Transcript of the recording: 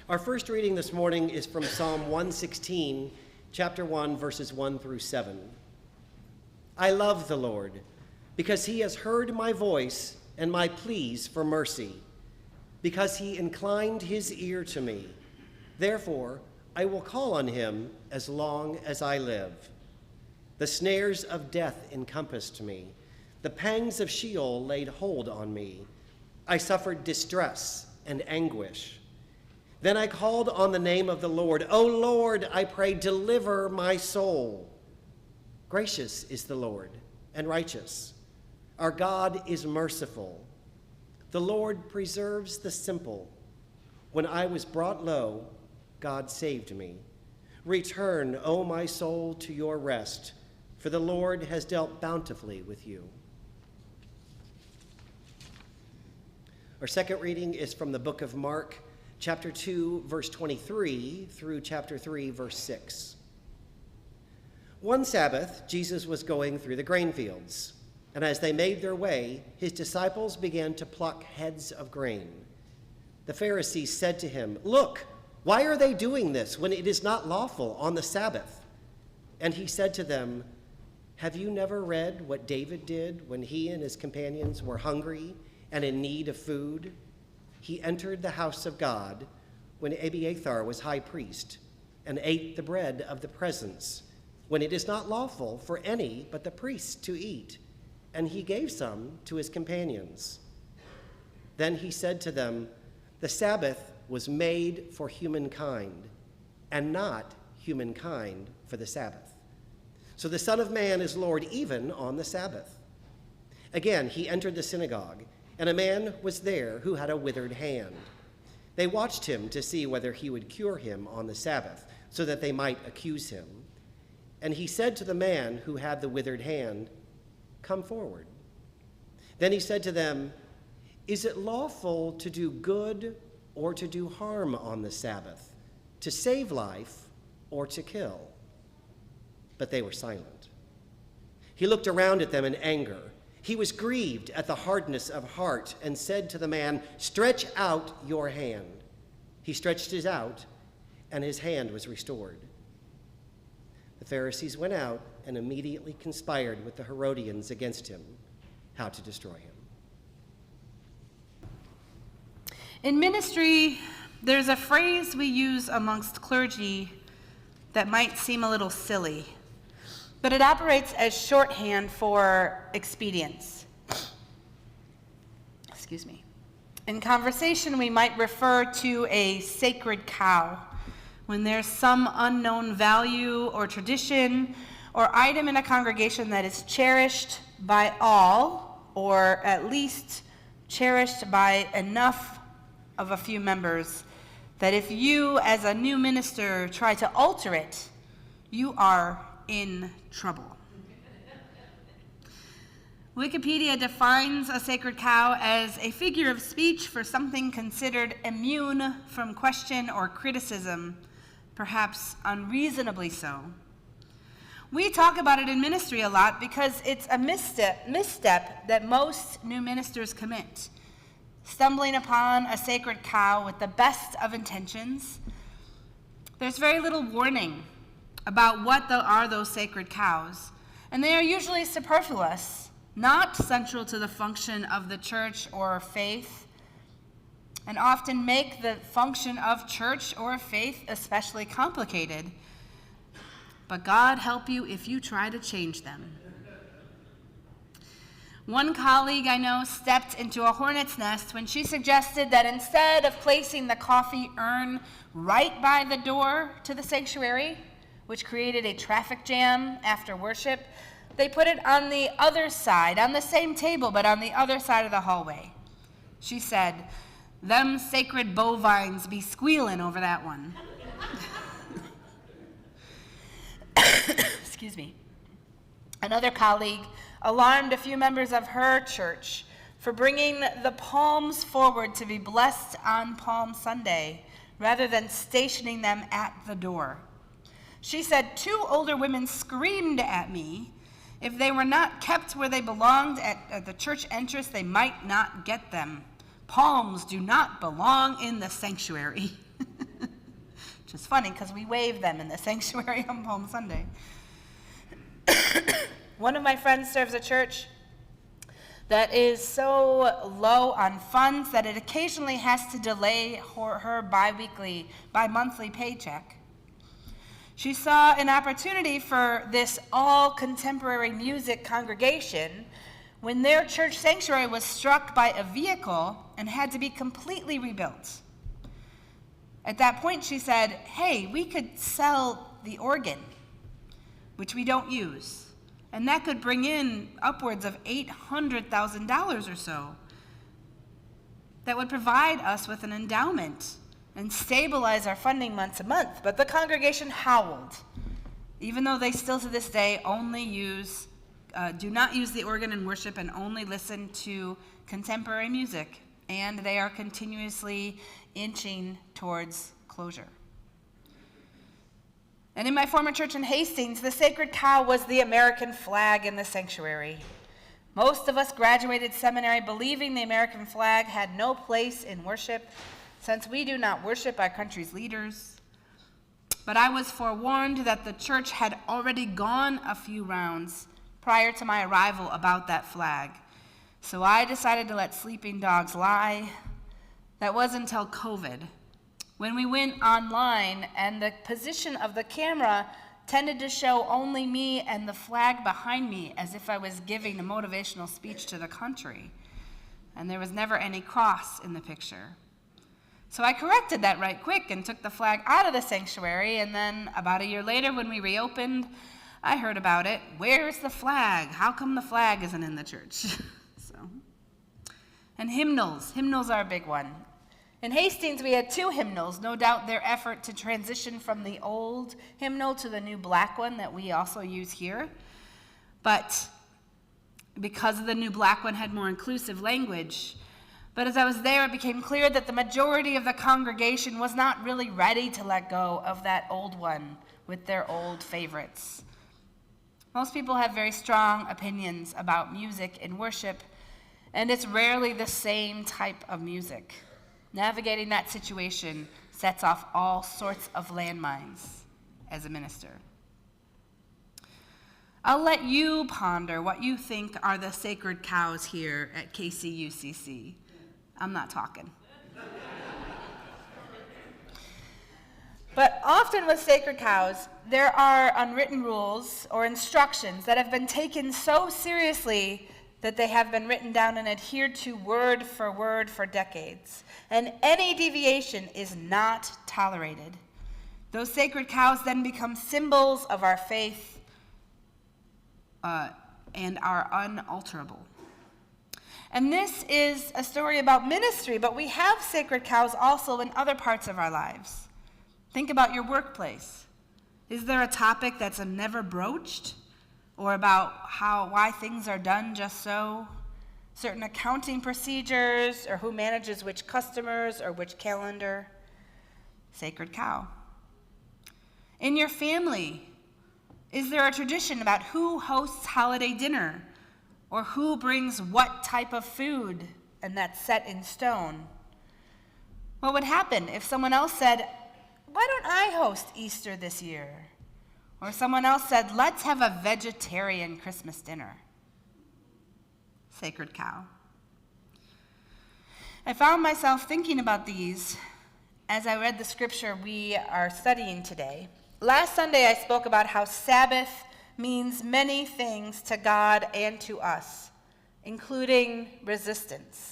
Our first reading this morning is from Psalm 116, chapter 1, verses 1 through 7. I love the Lord, because he has heard my voice and my pleas for mercy, because he inclined his ear to me. Therefore, I will call on him as long as I live. The snares of death encompassed me. The pangs of Sheol laid hold on me. I suffered distress and anguish. Then I called on the name of the Lord. O Lord, I pray, deliver my soul. Gracious is the Lord and righteous. Our God is merciful. The Lord preserves the simple. When I was brought low, God saved me. Return, O my soul, to your rest, for the Lord has dealt bountifully with you. Our second reading is from the book of Mark, chapter 2, verse 23 through chapter 3, verse 6. One Sabbath, Jesus was going through the grain fields, and as they made their way, his disciples began to pluck heads of grain. The Pharisees said to him, "Look, why are they doing this when it is not lawful on the Sabbath?" And he said to them, "Have you never read what David did when he and his companions were hungry and in need of food? He entered the house of God when Abiathar was high priest and ate the bread of the presence, when it is not lawful for any but the priests to eat, and he gave some to his companions." Then he said to them, "The Sabbath was made for humankind, and not humankind for the Sabbath. So the Son of Man is Lord even on the Sabbath." Again, he entered the synagogue, and a man was there who had a withered hand. They watched him to see whether he would cure him on the Sabbath, so that they might accuse him. And he said to the man who had the withered hand, "Come forward." Then he said to them, "Is it lawful to do good or to do harm on the Sabbath, to save life or to kill?" But they were silent. He looked around at them in anger. He was grieved at the hardness of heart and said to the man, "Stretch out your hand." He stretched it out, and his hand was restored. The Pharisees went out and immediately conspired with the Herodians against him, how to destroy him. In ministry, there's a phrase we use amongst clergy that might seem a little silly, but it operates as shorthand for expedience. Excuse me. In conversation, we might refer to a sacred cow when there's some unknown value or tradition or item in a congregation that is cherished by all, or at least cherished by enough of a few members that if you, as a new minister, try to alter it, you are in trouble. Wikipedia defines a sacred cow as a figure of speech for something considered immune from question or criticism, perhaps unreasonably so. We talk about it in ministry a lot because it's a misstep that most new ministers commit. Stumbling upon a sacred cow with the best of intentions. There's very little warning about what are those sacred cows, and they are usually superfluous, not central to the function of the church or faith, and often make the function of church or faith especially complicated. But God help you if you try to change them. One colleague I know stepped into a hornet's nest when she suggested that instead of placing the coffee urn right by the door to the sanctuary, which created a traffic jam after worship, they put it on the other side, on the same table, but on the other side of the hallway. She said, "Them sacred bovines be squealing over that one." Excuse me. Another colleague alarmed a few members of her church for bringing the palms forward to be blessed on Palm Sunday, rather than stationing them at the door. She said 2 older women screamed at me if they were not kept where they belonged at the church entrance, they might not get them. Palms do not belong in the sanctuary. which is funny because we wave them in the sanctuary on Palm Sunday. One of my friends serves a church that is so low on funds that it occasionally has to delay her bi-monthly paycheck. She saw an opportunity for this all contemporary music congregation when their church sanctuary was struck by a vehicle and had to be completely rebuilt. At that point, she said, hey, we could sell the organ, which we don't use, and that could bring in upwards of $800,000 or so. That would provide us with an endowment and stabilize our funding month to month. But the congregation howled, even though they still to this day do not use the organ in worship and only listen to contemporary music, and they are continuously inching towards closure. And in my former church in Hastings, the sacred cow was the American flag in the sanctuary. Most of us graduated seminary believing the American flag had no place in worship, since we do not worship our country's leaders. But I was forewarned that the church had already gone a few rounds prior to my arrival about that flag. So I decided to let sleeping dogs lie. That was until COVID, when we went online and the position of the camera tended to show only me and the flag behind me, as if I was giving a motivational speech to the country. And there was never any cross in the picture. So I corrected that right quick and took the flag out of the sanctuary, and then about a year later when we reopened, I heard about it. Where's the flag? How come the flag isn't in the church? And hymnals. Hymnals are a big one. In Hastings, we had 2 hymnals, no doubt their effort to transition from the old hymnal to the new black one that we also use here. But because the new black one had more inclusive language. But as I was there, it became clear that the majority of the congregation was not really ready to let go of that old one with their old favorites. Most people have very strong opinions about music in worship, and it's rarely the same type of music. Navigating that situation sets off all sorts of landmines as a minister. I'll let you ponder what you think are the sacred cows here at KCUCC. I'm not talking. But often with sacred cows, there are unwritten rules or instructions that have been taken so seriously that they have been written down and adhered to word for decades. And any deviation is not tolerated. Those sacred cows then become symbols of our faith and are unalterable. And this is a story about ministry, but we have sacred cows also in other parts of our lives. Think about your workplace. Is there a topic that's never broached? Or about why things are done just so? Certain accounting procedures, or who manages which customers, or which calendar? Sacred cow. In your family, is there a tradition about who hosts holiday dinner? Or who brings what type of food, and that's set in stone? What would happen if someone else said, why don't I host Easter this year? Or someone else said, let's have a vegetarian Christmas dinner. Sacred cow. I found myself thinking about these as I read the scripture we are studying today. Last Sunday I spoke about how Sabbath means many things to God and to us, including resistance.